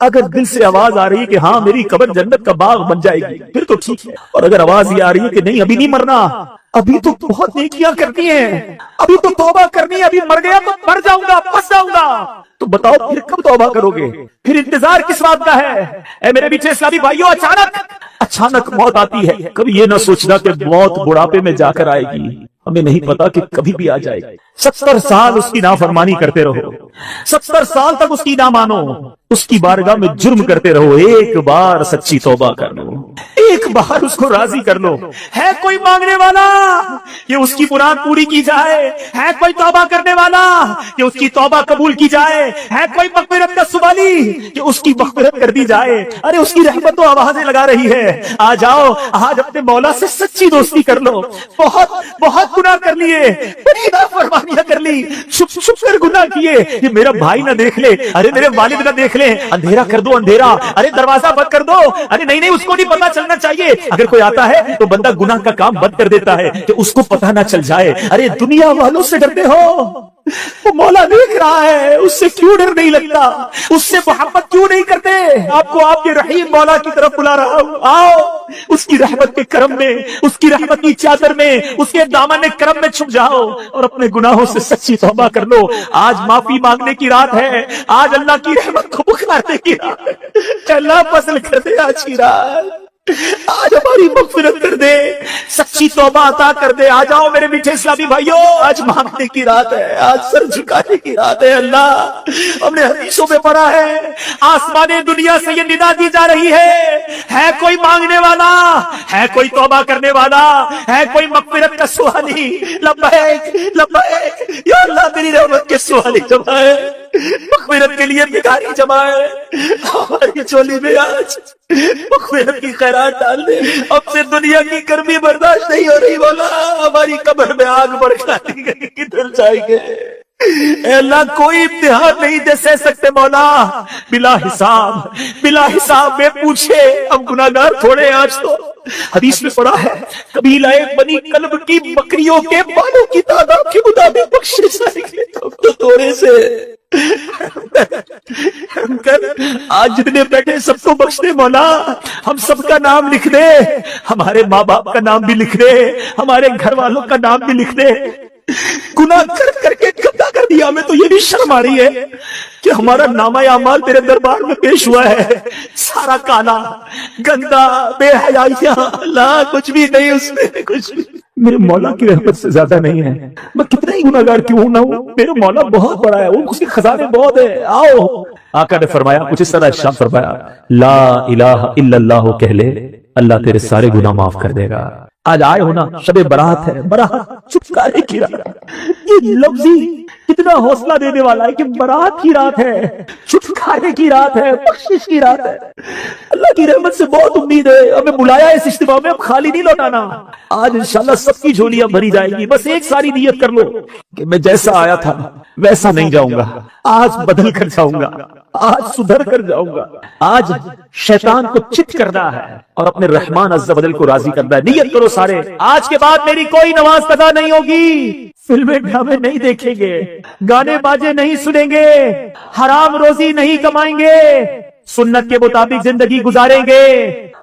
اگر دل سے آواز آ رہی ہے کہ ہاں میری قبر جنت کا باغ بن جائے گی پھر تو ٹھیک ہے، اور اگر آواز یہ آ رہی ہے کہ نہیں ابھی نہیں مرنا، ابھی تو بہت نیکیاں کرنی ہیں، ابھی تو توبہ کرنی ہے، ابھی مر گیا تو مر جاؤں گا، پھنس جاؤں گا، تو بتاؤ پھر کب توبہ کرو گے؟ پھر انتظار کس بات کا ہے؟ اے میرے پیچھے اسلامی بھائیوں، اچانک موت آتی ہے، کبھی یہ نہ سوچنا کہ موت بڑھاپے میں جا کر آئے گی، ہمیں نہیں پتا کہ کبھی بھی آ جائے گی۔ 70 سال اس کی نافرمانی کرتے رہو، 70 سال تک اس کی نہ مانو، اس کی بارگاہ میں جرم کرتے رہو، ایک بار سچی توبہ کر لو، ایک بار اس کو راضی کر لو۔ ہے کوئی مانگنے والا کہ اس کی مراد پوری کی جائے؟ ہے کوئی توبہ کرنے والا کہ اس کی توبہ قبول کی جائے؟ ہے کوئی مغفرت کا سوالی کہ اس کی مغفرت کر دی جائے؟ ارے اس کی رحمت تو آوازیں لگا رہی ہے، آ جاؤ آج اپنے مولا سے سچی دوستی کر لو۔ بہت گناہ کر لیے، بڑی نافرمانیاں کر لی، چھپ چھپ کر گناہ کیے، یہ میرا بھائی نہ دیکھ لے، ارے میرے والد نہ دیکھ لے، اندھیرا کر دو اندھیرا، ارے دروازہ بند کر دو، ارے نہیں اس کو نہیں پتا چلنا چاہیے۔ اگر کوئی آتا ہے تو بندہ گناہ کا کام بند کر دیتا ہے کہ اس کو پتہ نہ چل جائے۔ ارے دنیا والوں سے ڈرتے ہو، وہ مولا دیکھ رہا ہے، اس سے کیوں ڈر نہیں لگتا؟ اس سے محبت کیوں نہیں کرتے؟ آپ کو آپ کے رحیم مولا کی طرف بلا رہا ہوں، آؤ اس کی رحمت کے کرم میں، اس کی رحمت کی چادر میں، اس کے دامن کرم میں چھپ جاؤ اور اپنے گناہوں سے سچی توبہ کر لو۔ آج معافی مانگنے کی رات ہے، آج اللہ کی رحمت کو پکارنے کی رات ہے۔ اللہ فضل کر دے آج کی رات، آج ہماری مغفرت کر دے، سچی توبہ عطا کر دے۔ آ جاؤ میرے میٹھے اسلامی بھائیوں، آج مانگنے کی رات ہے، آج سر جھکانے کی رات ہے۔ اللہ ہم نے حدیثوں میں پڑھا ہے، آسمان دنیا سے یہ ندا دی جا رہی ہے کوئی مانگنے والا، ہے کوئی توبہ کرنے والا، ہے کوئی مغفرت کا سوالی؟ لبیک لبیک یا اللہ، تیری رحمت کے سوالی جمع ہے، مغفرت کے لیے بھکاری جمع ہے، ہماری چولی میں آج مغفرت کی خیرات ڈال دے۔ اب سے دنیا کی گرمی برداشت نہیں ہو رہی مولا، ہماری قبر میں آگ بڑھاتی گئی، کدھر جائیں گے؟ اے اللہ کوئی امتحان نہیں دے سہ سکتے مولا، بلا حساب میں پوچھے، ہم گناہگار تھوڑے ہیں۔ آج تو حدیث میں پڑھا ہے قبیلہ بنی کلب کی بکریوں کے بالوں کی تعداد کے مطابق بخشش جائے گی، تو تھوڑے سے آج جتنے بیٹھے سب کو بخش دے مولا، ہم سب کا نام لکھ دے، ہمارے ماں باپ کا نام بھی لکھ دے، ہمارے گھر والوں کا نام بھی لکھ دے۔ گناہ کر کے گندا کر دیا، ہمیں تو یہ بھی شرم آ رہی ہے کہ ہمارا نامہ اعمال تیرے دربار میں پیش ہوا ہے، سارا کالا گندا بے حیائیاں، اللہ کچھ بھی نہیں اس میں، کچھ بھی میرے مولا کی رحمت سے زیادہ نہیں ہے۔ میں کتنا ہی گناہگار کیوں نہ ہوں، میرے مولا بہت بڑا ہے، اس کے خزانے بہت ہے۔ آؤ آقا نے فرمایا کچھ اس طرح ارشاد فرمایا، لا الہ الا اللہ کہہ لے، اللہ تیرے سارے گناہ معاف کر دے گا۔ آج آئے ہونا، شب برات ہے، برات چھٹکارے کی رات، یہ لفظ کتنا حوصلہ دینے والا ہے کہ برات کی رات ہے، چھٹکارے کی رات ہے، بخشش کی رات ہے۔ اللہ کی رحمت سے بہت امید ہے، ہمیں بلایا اس اجتماع میں، اب خالی نہیں لوٹانا۔ آج انشاءاللہ سب کی جھولیاں بھری جائے گی، بس ایک ساری نیت کر لو کہ میں جیسا آیا تھا ویسا نہیں جاؤں گا، آج بدل کر جاؤں گا، آج سدھر کر جاؤں گا، آج شیطان کو چت کرنا ہے اور اپنے رحمان عز و جل کو راضی کرنا ہے۔ نیت کرو سارے، آج کے بعد میری کوئی نماز قضا نہیں ہوگی، فلمیں ڈرامے نہیں دیکھیں گے، گانے باجے نہیں سنیں گے، حرام روزی نہیں کمائیں گے، سنت کے مطابق زندگی گزاریں گے،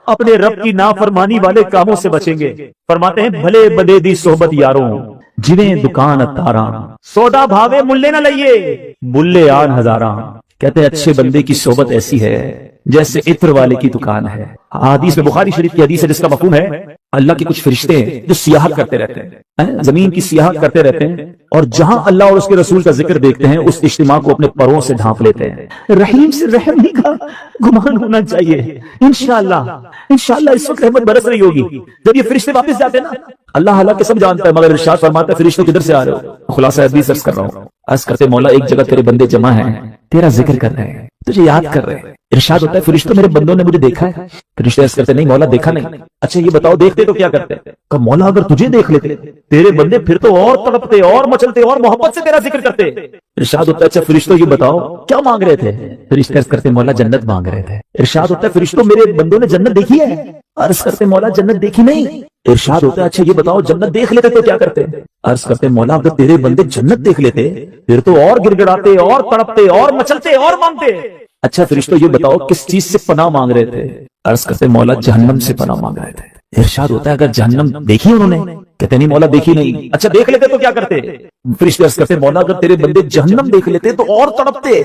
اپنے رب کی نافرمانی والے کاموں سے بچیں گے۔ فرماتے ہیں بھلے بدے دی صحبت یاروں، جنہیں دکان اتاراں، سودا بھاوے ملے نہ لئیے، بلے آن ہزاراں۔ کہتے ہیں اچھے بندے کی صحبت ایسی ہے جیسے عطر والے کی دکان ہے۔ حدیث میں بخاری شریف کی حدیث ہے جس کا مفہوم ہے اللہ کے کچھ فرشتے ہیں جو سیاحت کرتے رہتے ہیں، زمین کی سیاحت کرتے رہتے ہیں، اور جہاں اللہ اور اس کے رسول کا ذکر دیکھتے ہیں اس اجتماع کو اپنے پروں سے ڈھانپ لیتے ہیں۔ رحیم سے رحم ہی کا گمان ہونا چاہیے۔ انشاءاللہ اس وقت رحمت برس رہی ہوگی جب یہ فرشتے واپس جاتے ہیں نا، اللہ حالانکہ سب جانتا ہے، مگر ارشاد فرماتا ہے فرشتوں کدھر سے آ رہے ہو؟ خلاصہ حدیث عرض کر رہا ہوں، عرض کرتے مولا ایک جگہ تیرے بندے جمع ہیں، تیرا ذکر کر رہے ہیں، تجھے یاد کر رہے ہیں۔ ارشاد ہوتا ہے فرشتوں میرے بندوں نے مجھے دیکھا ہے؟ فرشتے عرض کرتے نہیں مولا دیکھا نہیں۔ اچھا یہ بتاؤ دیکھتے تو کیا کرتے؟ کہ مولا اگر تجھے دیکھ لیتے تیرے بندے پھر تو اور تڑپتے اور مچلتے اور محبت سے تیرا ذکر کرتے۔ ارشاد ہوتا ہے اچھا فرشتوں یہ بتاؤ کیا مانگ رہے تھے؟ فرشتے عرض کرتے مولا جنت مانگ رہے تھے۔ ارشاد ہوتا ہے فرشتوں میرے بندوں نے جنت دیکھی ہے؟ عرض کرتے مولا جنت دیکھی نہیں۔ ارشاد ہوتا ہے اچھا یہ بتاؤ جنت دیکھ لیتے تو کیا کرتے؟ عرض کرتے مولا اگر تیرے بندے جنت دیکھ لیتے پھر تو اور گڑ گڑاتے اور تڑپتے اور مچلتے اور مانگتے۔ اچھا فرشتوں یہ بتاؤ کس چیز سے پناہ مانگ رہے تھے؟ عرض کرتے مولا جہنم سے پناہ مانگ رہے تھے۔ ارشاد ہوتا ہے اگر جہنم دیکھی انہوں نے؟ کہتے نہیں مولا دیکھی نہیں۔ اچھا دیکھ لیتے تو کیا کرتے؟ فرشتے عرض کرتے مولا اگر تیرے بندے جہنم دیکھ لیتے تو اور تڑپتے،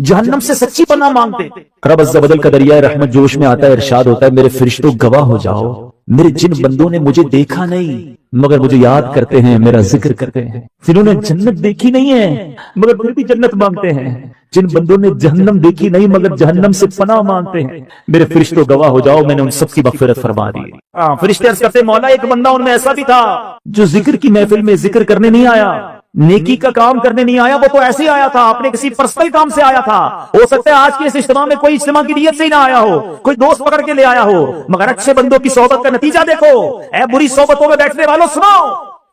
جہنم سے سچی پناہ مانگتے۔ رب عز و جل کا دریائے رحمت جوش میں آتا ہے، ارشاد ہوتا ہے میرے فرشتوں گواہ ہو جاؤ، میرے جن بندوں نے مجھے دیکھا نہیں مگر مجھے یاد کرتے ہیں، میرا ذکر کرتے ہیں، جنہوں نے جنت دیکھی نہیں ہے مگر پھر بھی جنت مانگتے ہیں، جن بندوں نے جہنم دیکھی نہیں مگر جہنم سے پناہ مانگتے ہیں، میرے فرشتوں گواہ ہو جاؤ میں نے ان سب کی مغفرت فرما دی۔ فرشتے عرض کرتے مولا ایک بندہ ان میں ایسا بھی تھا جو ذکر کی محفل میں ذکر کرنے نہیں آیا، نیکی کا کام کرنے نہیں آیا، وہ تو ایسے ہی آیا تھا، اپنے کسی پرسنل کام سے آیا تھا۔ ہو سکتا ہے آج کے اس اجتماع میں کوئی اجتماع کی نیت سے ہی نہ آیا ہو، کوئی دوست پکڑ کے لے آیا ہو، مگر اچھے بندوں کی صحبت کا نتیجہ دیکھو۔ اے بری صحبتوں میں بیٹھنے والوں سنو،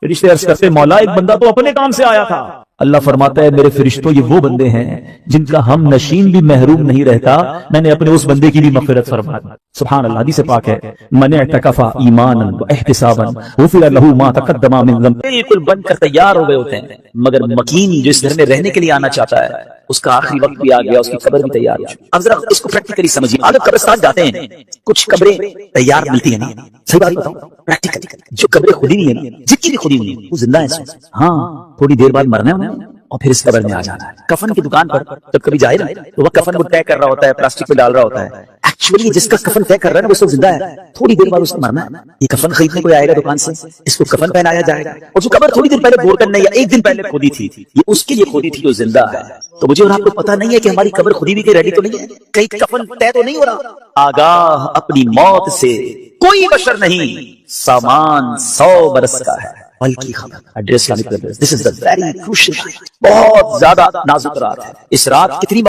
فرشتے عرض کرتے مولا ایک بندہ تو اپنے کام سے آیا تھا۔ اللہ فرماتا ہے میرے فرشتوں یہ وہ بندے ہیں جن کا ہم نشین بھی محروم نہیں رہتا، میں نے اپنے اس بندے کی بھی مغفرت فرما دی۔ سبحان اللہ، حدیث پاک ہے من اعتکف ایمانا واحتسابا غفر له ما تقدم من ذنب۔ بالکل بن کر تیار ہو گئے ہوتے ہیں، مگر مکین جو اس گھر میں رہنے کے لیے آنا چاہتا ہے اس کا آخری وقت بھی آ گیا، اس کی قبر بھی تیار ہے۔ اب ذرا اس کو پریکٹیکلی سمجھیے، اگر قبرستان جاتے ہیں کچھ قبریں تیار ملتی ہیں نا، صحیح بات بتاؤں پریکٹیکلی، جو قبریں خود ہی نہیں ہے جن کی بھی خود ہی نہیں ہے وہ زندہ ہے، ہاں تھوڑی دیر بعد مرنا ہے اور پھر اس قبر میں آ جانا ہے۔ کفن کی دکان پر جب کبھی جائے نا تو وہ کفن کو طے کر رہا ہوتا ہے، پلاسٹک میں ڈال رہا ہوتا ہے، ایکچولی جس کا کفن طے کر رہا ہے نا وہ سب زندہ ہے، تھوڑی دیر بعد اس نے مرنا ہے۔ یہ کفن خریدنے کوئی آئے گا دکان سے، اس کو کفن پہنایا جائے گا، اور جو قبر تھوڑی دیر پہلے بور کرنے یا ایک دن پہلے کھودی تھی یہ اس کے لیے کھودی تھی جو زندہ ہے۔ تو مجھے اور آپ کو پتا نہیں ہے کہ ہماری قبر خودی بھی کہ ریڈی تو نہیں ہے، کہیں کفن طے تو نہیں ہو رہا۔ آگاہ اپنی موت سے کوئی بشر نہیں، سامان 100 برس کا ہے، بلکہ address this is the very crucial, بہت زیادہ نازک رات ہے۔ اس رات کتنی